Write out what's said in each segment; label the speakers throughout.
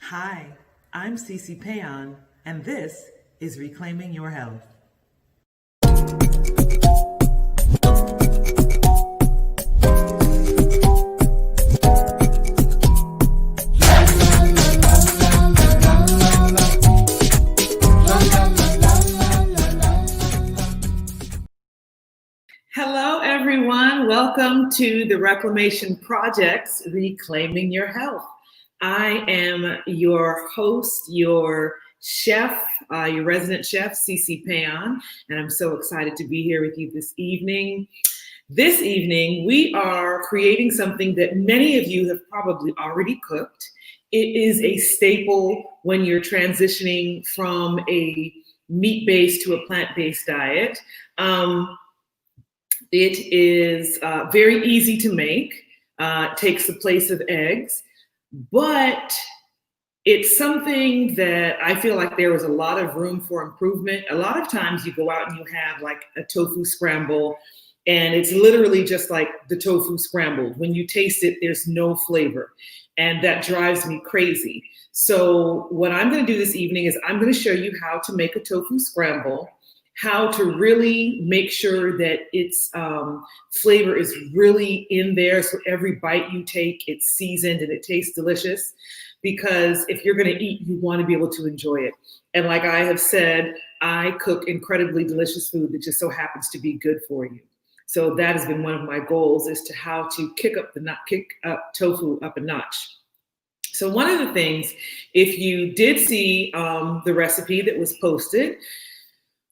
Speaker 1: Hi, I'm C.C. Péan, and this is Reclaiming Your Health. Hello, everyone. Welcome to the Reclamation Project's Reclaiming Your Health. I am your host, your chef, your resident chef, C.C. Péan, and I'm so excited to be here with you this evening. This evening, we are creating something that many of you have probably already cooked. It is a staple when you're transitioning from a meat-based to a plant-based diet. It is very easy to make. It takes the place of eggs, but it's something that I feel like there was a lot of room for improvement. A lot of times you go out and you have like a tofu scramble, and it's literally just like the tofu scrambled. When you taste it, there's no flavor, and that drives me crazy. So what I'm going to do this evening is I'm going to show you how to make a tofu scramble, how to really make sure that its flavor is really in there. So every bite you take, it's seasoned and it tastes delicious. Because if you're going to eat, you want to be able to enjoy it. And like I have said, I cook incredibly delicious food that just so happens to be good for you. So that has been one of my goals, is to how to kick up tofu up a notch. So one of the things, if you did see the recipe that was posted,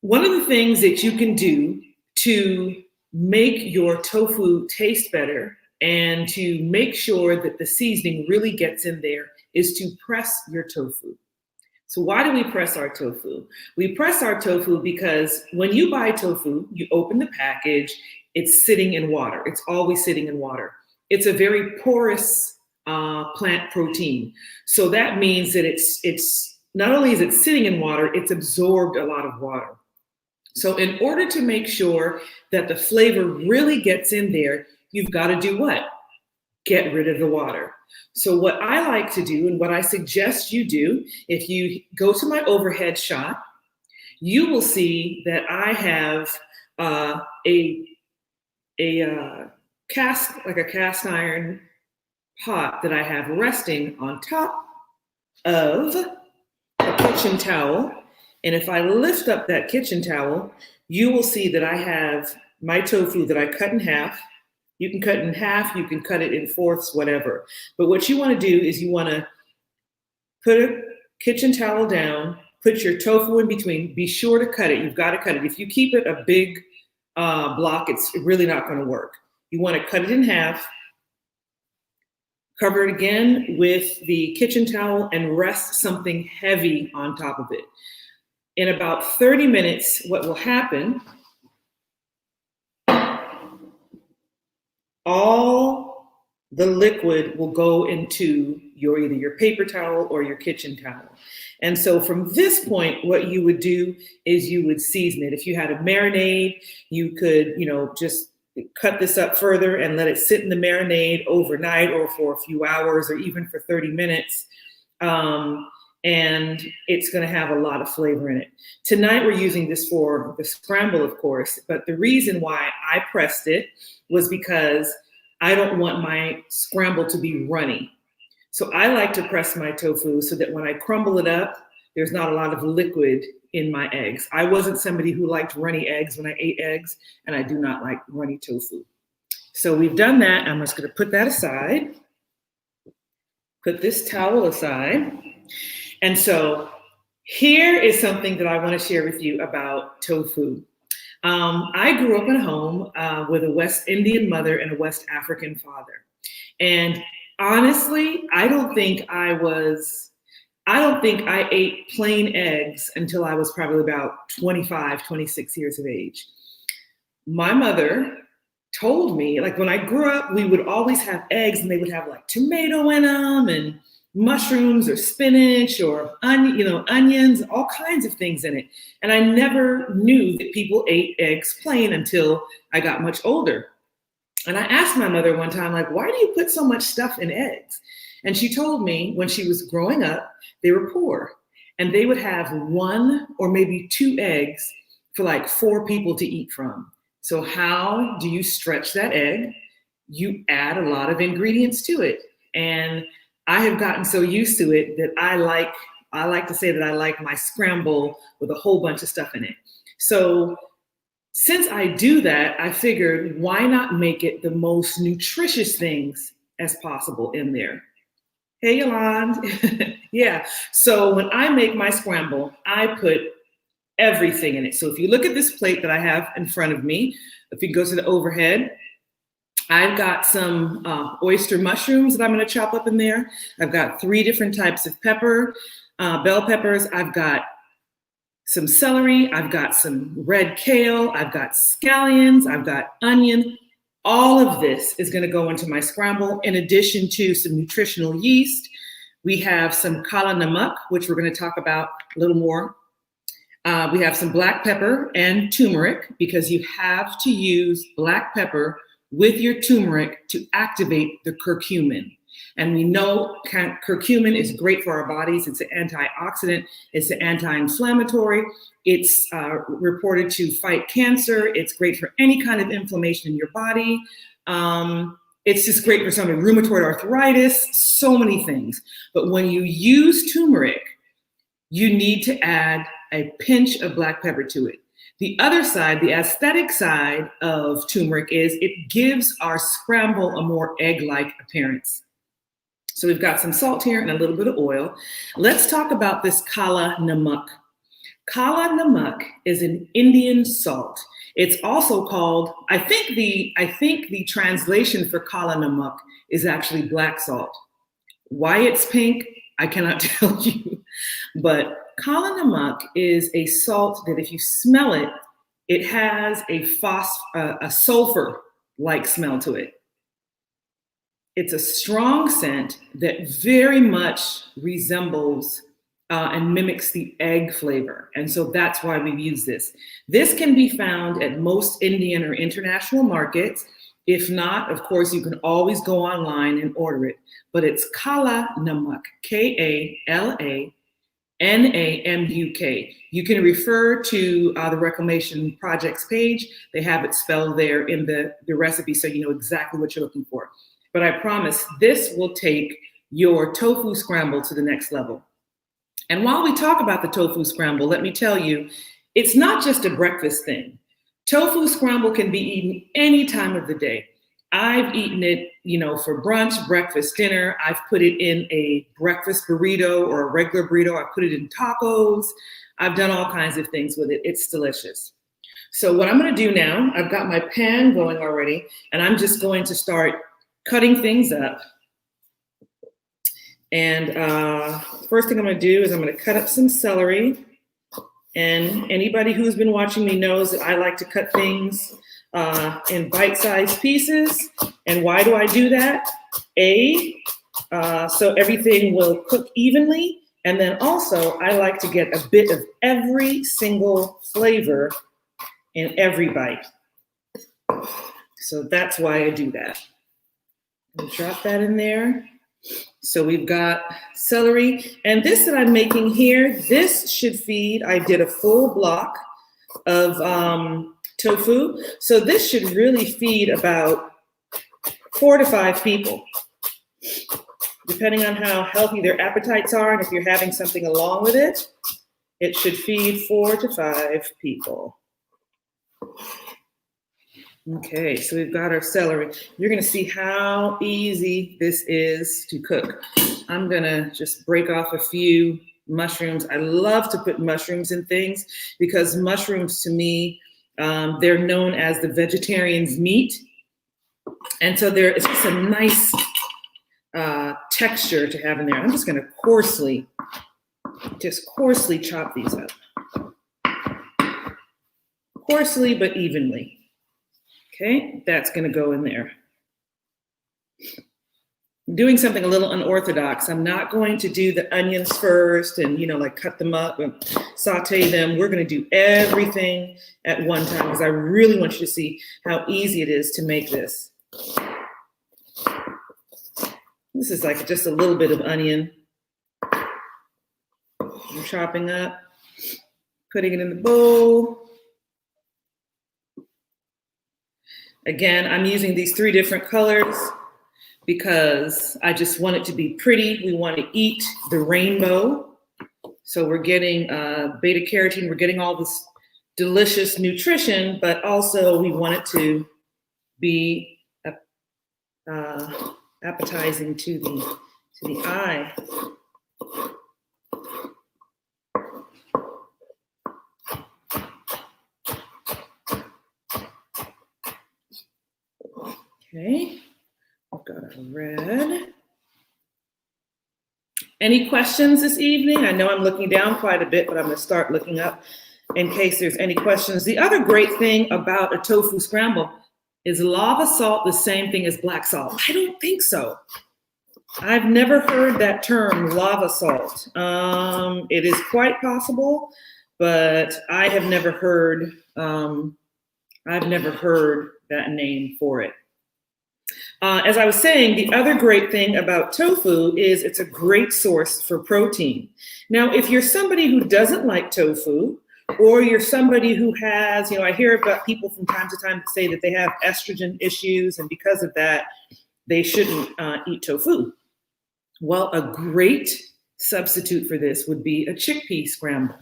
Speaker 1: one of the things that you can do to make your tofu taste better and to make sure that the seasoning really gets in there is to press your tofu. So why do we press our tofu? We press our tofu because when you buy tofu, you open the package, it's sitting in water. It's always sitting in water. It's a very porous plant protein. So that means that it's not only is it sitting in water, it's absorbed a lot of water. So in order to make sure that the flavor really gets in there, you've got to do what? Get rid of the water. So what I like to do, and what I suggest you do, if you go to my overhead shot, you will see that I have a cast iron pot that I have resting on top of a kitchen towel. And if I lift up that kitchen towel, you will see that I have my tofu that I cut in half. You can cut it in half, you can cut it in fourths, whatever. But what you want to do is you want to put a kitchen towel down, put your tofu in between. Be sure to cut it. You've got to cut it. If you keep it a big block, it's really not going to work. You want to cut it in half, cover it again with the kitchen towel, and rest something heavy on top of it. In about 30 minutes, what will happen, all the liquid will go into either your paper towel or your kitchen towel. And so from this point, what you would do is you would season it. If you had a marinade, you could, just cut this up further and let it sit in the marinade overnight or for a few hours or even for 30 minutes. And it's going to have a lot of flavor in it. Tonight, we're using this for the scramble, of course, but the reason why I pressed it was because I don't want my scramble to be runny. So I like to press my tofu so that when I crumble it up, there's not a lot of liquid in my eggs. I wasn't somebody who liked runny eggs when I ate eggs, and I do not like runny tofu. So we've done that. I'm just going to put that aside, put this towel aside. And so here is something that I want to share with you about tofu. I grew up in a home with a West Indian mother and a West African father. And honestly, I don't think I ate plain eggs until I was probably about 25, 26 years of age. My mother told me, like when I grew up, we would always have eggs and they would have like tomato in them and mushrooms or spinach or onions, all kinds of things in it. And I never knew that people ate eggs plain until I got much older. And I asked my mother one time, like, why do you put so much stuff in eggs? And she told me when she was growing up, they were poor and they would have 1 or maybe 2 eggs for like 4 people to eat from. So how do you stretch that egg? You add a lot of ingredients to it. And I have gotten so used to it that I like to say that I like my scramble with a whole bunch of stuff in it. So since I do that, I figured why not make it the most nutritious things as possible in there. Hey, Yolande. Yeah. So when I make my scramble, I put everything in it. So if you look at this plate that I have in front of me, if you go to the overhead, I've got some oyster mushrooms that I'm going to chop up in there. I've got 3 different types of pepper, bell peppers. I've got some celery. I've got some red kale. I've got scallions. I've got onion. All of this is going to go into my scramble in addition to some nutritional yeast. We have some kala namak, which we're going to talk about a little more. We have some black pepper and turmeric because you have to use black pepper with your turmeric to activate the curcumin. And we know curcumin is great for our bodies. It's an antioxidant. It's an anti-inflammatory. It's reported to fight cancer. It's great for any kind of inflammation in your body. It's just great for something, rheumatoid arthritis, so many things. But when you use turmeric, you need to add a pinch of black pepper to it. The other side, the aesthetic side of turmeric is it gives our scramble a more egg-like appearance. So we've got some salt here and a little bit of oil. Let's talk about this kala namak. Kala namak is an Indian salt. It's also called, I think the translation for kala namak is actually black salt. Why it's pink, I cannot tell you. But kala namak is a salt that if you smell it, it has a sulfur-like smell to it. It's a strong scent that very much resembles and mimics the egg flavor. And so that's why we use this. This can be found at most Indian or international markets. If not, of course, you can always go online and order it. But it's kala namak, Kalanamuk. You can refer to the Reclamation Project's page. They have it spelled there in the recipe so you know exactly what you're looking for. But I promise this will take your tofu scramble to the next level. And while we talk about the tofu scramble, let me tell you, it's not just a breakfast thing. Tofu scramble can be eaten any time of the day. I've eaten it, for brunch, breakfast, dinner. I've put it in a breakfast burrito or a regular burrito. I put it in tacos. I've done all kinds of things with it. It's delicious. So what I'm going to do now, I've got my pan going already, and I'm just going to start cutting things up. And first thing I'm going to do is I'm going to cut up some celery. And anybody who's been watching me knows that I like to cut things in bite-sized pieces. And why do I do that? So everything will cook evenly. And then also I like to get a bit of every single flavor in every bite. So that's why I do that. I'll drop that in there. So we've got celery. And this that I'm making here, this should feed, I did a full block of tofu. So this should really feed about 4 to 5 people, depending on how healthy their appetites are. And if you're having something along with it, it should feed 4 to 5 people. Okay, so we've got our celery. You're gonna see how easy this is to cook. I'm gonna just break off a few mushrooms. I love to put mushrooms in things because mushrooms to me, they're known as the vegetarian's meat. And so there is just a nice texture to have in there. I'm just gonna coarsely chop these up. Coarsely, but evenly. Okay, that's going to go in there. I'm doing something a little unorthodox. I'm not going to do the onions first and, like cut them up and saute them. We're going to do everything at one time because I really want you to see how easy it is to make this. This is like just a little bit of onion. I'm chopping up, putting it in the bowl. Again, I'm using these 3 different colors because I just want it to be pretty. We want to eat the rainbow. So we're getting beta carotene, we're getting all this delicious nutrition, but also we want it to be appetizing to the eye. Okay, I've got a red. Any questions this evening? I know I'm looking down quite a bit, but I'm going to start looking up in case there's any questions. The other great thing about a tofu scramble is lava salt the same thing as black salt? I don't think so. I've never heard that term, lava salt. It is quite possible, but I have never heard. I've never heard that name for it. As I was saying, the other great thing about tofu is it's a great source for protein. Now, if you're somebody who doesn't like tofu, or you're somebody who has, I hear about people from time to time say that they have estrogen issues, and because of that, they shouldn't eat tofu. Well, a great substitute for this would be a chickpea scramble.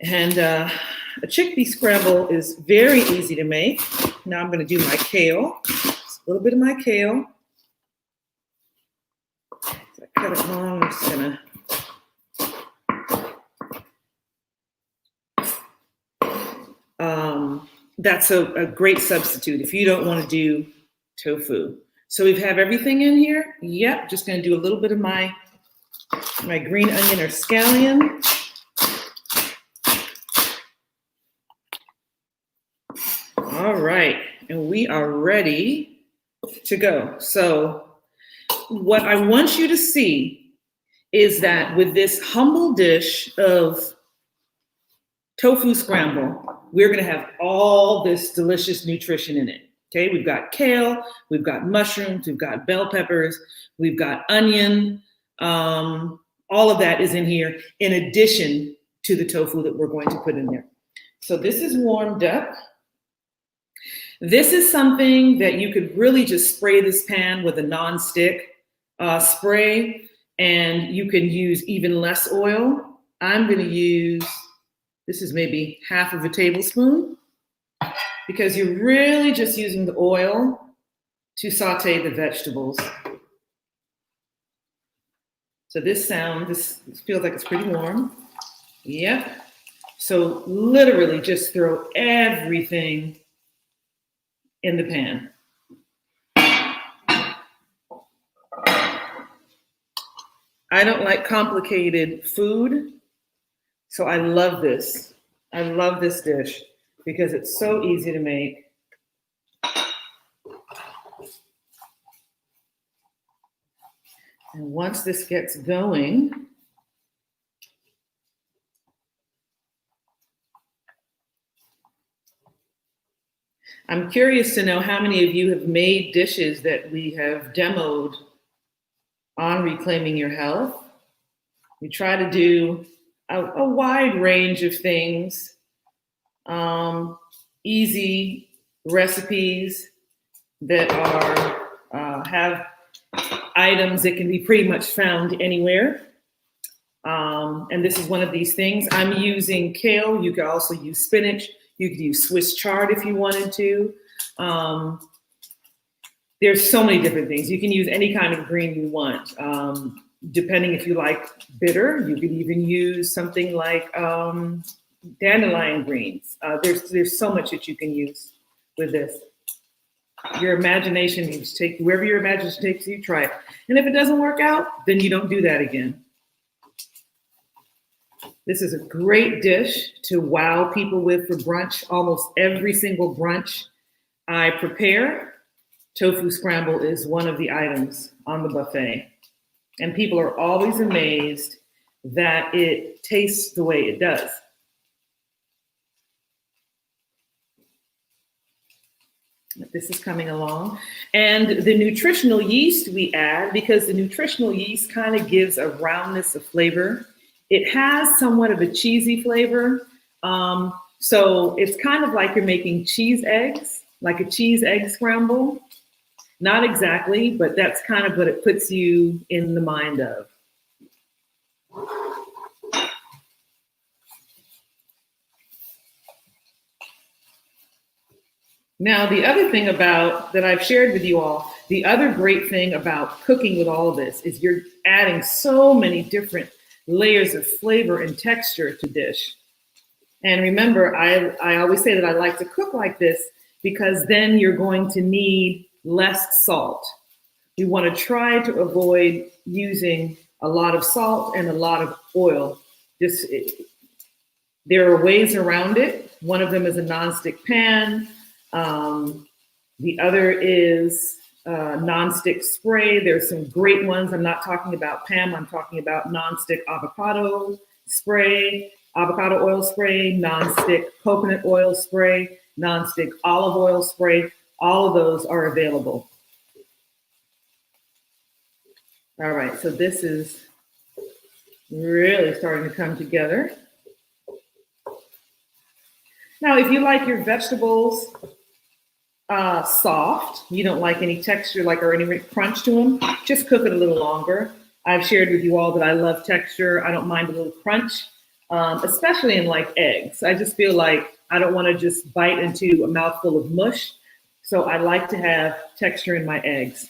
Speaker 1: And a chickpea scramble is very easy to make. Now I'm going to do my kale. A little bit of my kale. So I cut it long. I'm just gonna. That's a great substitute if you don't want to do tofu. So we have everything in here. Yep, just gonna do a little bit of my green onion or scallion. All right, and we are ready to go. So what I want you to see is that with this humble dish of tofu scramble, we're going to have all this delicious nutrition in it. Okay, we've got kale, we've got mushrooms, we've got bell peppers, we've got onion. All of that is in here in addition to the tofu that we're going to put in there. So this is warmed up. This is something that you could really just spray this pan with a non-stick spray, and you can use even less oil. I'm going to use, this is maybe half of a tablespoon, because you're really just using the oil to saute the vegetables. So this feels like it's pretty warm. Yep. So literally just throw everything in the pan. I don't like complicated food, so I love this. I love this dish because it's so easy to make. And once this gets going, I'm curious to know how many of you have made dishes that we have demoed on Reclaiming Your Health. We try to do a wide range of things, easy recipes that have items that can be pretty much found anywhere. And this is one of these things. I'm using kale. You could also use spinach. You could use Swiss chard if you wanted to. There's so many different things. You can use any kind of green you want. Depending if you like bitter, you could even use something like dandelion greens. There's so much that you can use with this. Your imagination, you just take wherever your imagination takes you, try it. And if it doesn't work out, then you don't do that again. This is a great dish to wow people with for brunch. Almost every single brunch I prepare, tofu scramble is one of the items on the buffet. And people are always amazed that it tastes the way it does. This is coming along. And the nutritional yeast we add, because the nutritional yeast kind of gives a roundness of flavor. It has somewhat of a cheesy flavor. So it's kind of like you're making cheese eggs, like a cheese egg scramble. Not exactly, but that's kind of what it puts you in the mind of. Now, the other thing about that I've shared with you all, the other great thing about cooking with all of this is you're adding so many different layers of flavor and texture to dish. And remember, I always say that I like to cook like this because then you're going to need less salt. You want to try to avoid using a lot of salt and a lot of oil. There are ways around it. One of them is a nonstick pan. The other is nonstick spray. There's some great ones. I'm not talking about Pam. I'm talking about nonstick avocado spray, avocado oil spray, nonstick coconut oil spray, nonstick olive oil spray. All of those are available. All right, so this is really starting to come together. Now, if you like your vegetables soft, you don't like any texture or any crunch to them, just cook it a little longer. I've shared with you all that I love texture. I don't mind a little crunch, especially in like eggs. I just feel like I don't want to just bite into a mouthful of mush. So I like to have texture in my eggs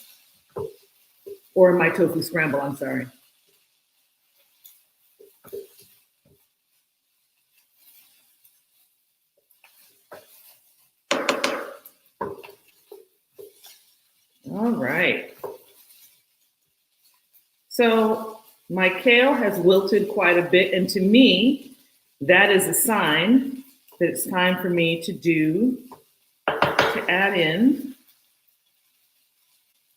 Speaker 1: or in my tofu scramble, I'm sorry. All right. So my kale has wilted quite a bit, and to me, that is a sign that it's time for me to add in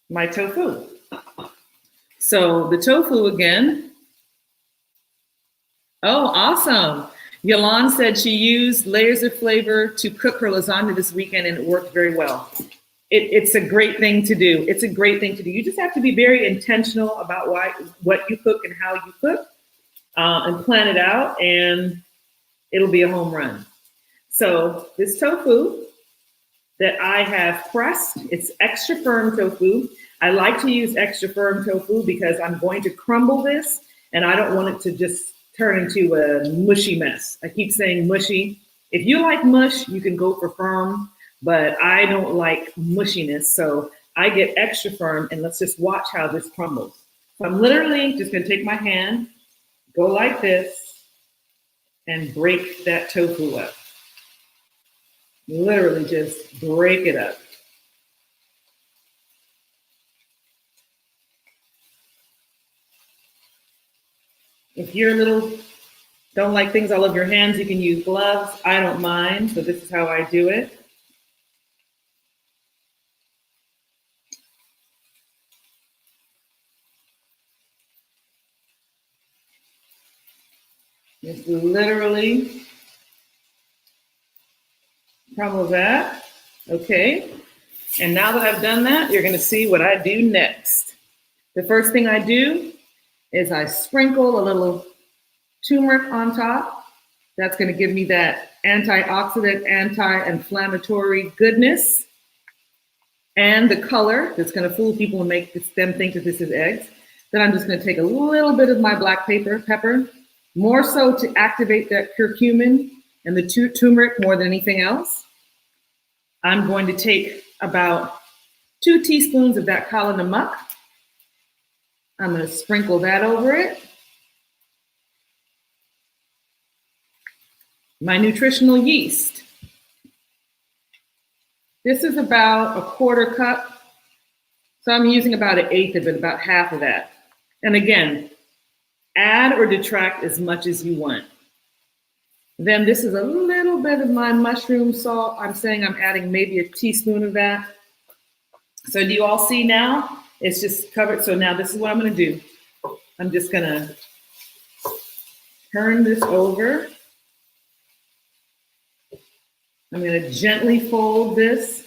Speaker 1: my tofu. So the tofu again. Oh, awesome. Yolande said she used layers of flavor to cook her lasagna this weekend and it worked very well. It's a great thing to do. It's a great thing to do. You just have to be very intentional about what you cook and how you cook and plan it out, and it'll be a home run. So this tofu that I have pressed, it's extra firm tofu. I like to use extra firm tofu because I'm going to crumble this and I don't want it to just turn into a mushy mess. I keep saying mushy. If you like mush, you can go for firm, but I don't like mushiness. So I get extra firm, and let's just watch how this crumbles. So I'm literally just gonna take my hand, go like this, and break that tofu up. Literally just break it up. If you're don't like things all over your hands, you can use gloves. I don't mind, so this is how I do it. Just literally crumble that. Okay. And now that I've done that, you're going to see what I do next. The first thing I do is I sprinkle a little turmeric on top. That's going to give me that antioxidant, anti-inflammatory goodness and the color that's going to fool people and make them think that this is eggs. Then I'm just going to take a little bit of my black pepper, more so to activate that curcumin and the turmeric more than anything else. I'm going to take about 2 teaspoons of that kala namak. I'm going to sprinkle that over it. My nutritional yeast. This is about a 1/4 cup. So I'm using about 1/8 of it, about half of that. And again, add or detract as much as you want. Then this is a little bit of my mushroom salt. I'm saying I'm adding maybe a teaspoon of that. So do you all see now? It's just covered. So now this is what I'm going to do. I'm just going to turn this over. I'm going to gently fold this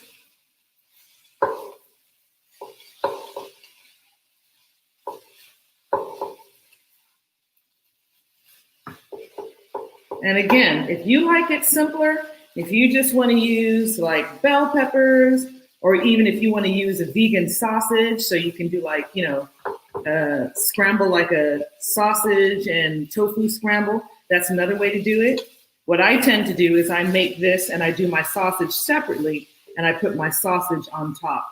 Speaker 1: And again, if you like it simpler, if you just want to use like bell peppers, or even if you want to use a vegan sausage, so you can do like, scramble like a sausage and tofu scramble, that's another way to do it. What I tend to do is I make this and I do my sausage separately and I put my sausage on top.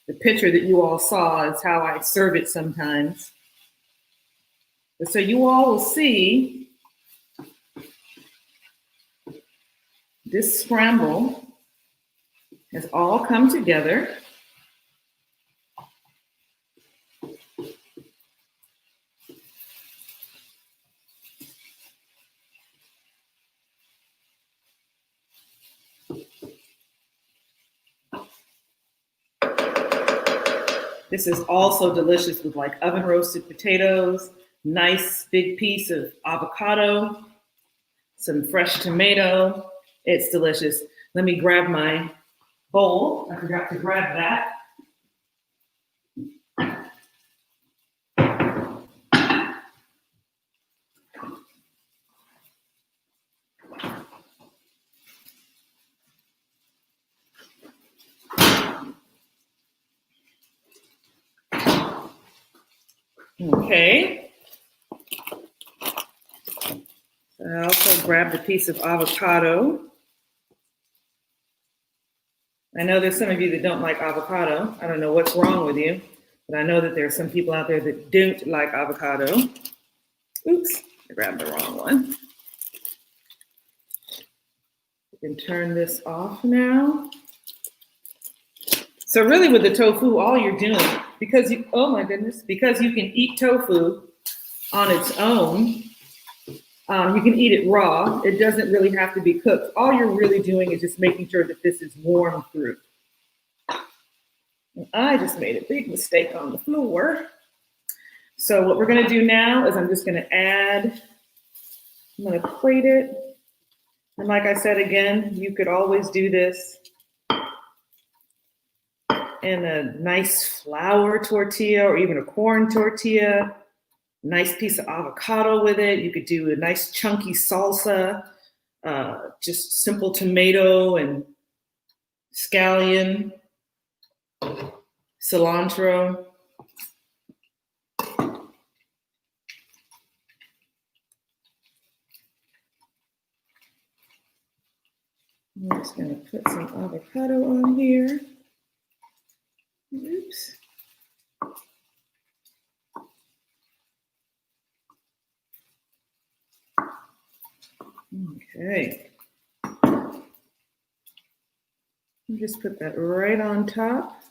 Speaker 1: The picture that you all saw is how I serve it sometimes. So you all will see this scramble has all come together. This is also delicious with like oven roasted potatoes, nice big piece of avocado, some fresh tomato. It's delicious. Let me grab my bowl. I forgot to grab that. Okay. I also grabbed a piece of avocado. I know there's some of you that don't like avocado. I don't know what's wrong with you, but I know that there are some people out there that don't like avocado. Oops, I grabbed the wrong one. You can turn this off now. So really with the tofu, all you're doing, because you, oh my goodness, because you can eat tofu on its own, you can eat it raw. It doesn't really have to be cooked. All you're really doing is just making sure that this is warm through. And I just made a big mistake on the floor. So what we're gonna do now is I'm just gonna add, I'm gonna plate it. And like I said, again, you could always do this in a nice flour tortilla or even a corn tortilla. Nice piece of avocado with it. You could do a nice chunky salsa, just simple tomato and scallion, cilantro. I'm just gonna put some avocado on here. Oops. Okay. Just put that right on top.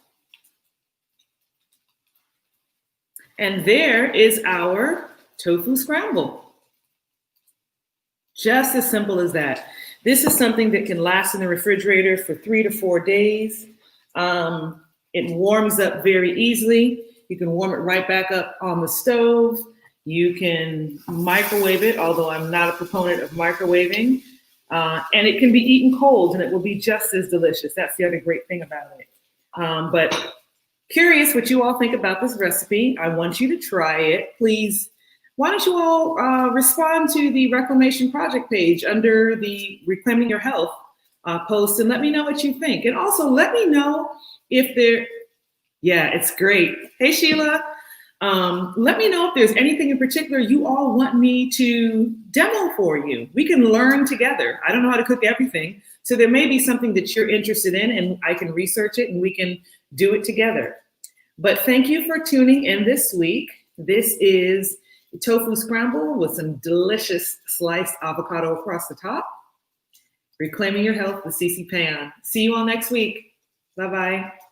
Speaker 1: And there is our tofu scramble. Just as simple as that. This is something that can last in the refrigerator for 3 to 4 days. It warms up very easily. You can warm it right back up on the stove. You can microwave it, although I'm not a proponent of microwaving. And it can be eaten cold and it will be just as delicious. That's the other great thing about it. But curious what you all think about this recipe. I want you to try it. Please, why don't you all respond to the Reclamation Project page under the Reclaiming Your Health post and let me know what you think. And also let me know if there, yeah, it's great. Hey, Sheila. Let me know if there's anything in particular you all want me to demo for you. We can learn together. I don't know how to cook everything. So there may be something that you're interested in and I can research it and we can do it together. But thank you for tuning in this week. This is tofu scramble with some delicious sliced avocado across the top. Reclaiming Your Health with C.C. Péan. See you all next week. Bye-bye.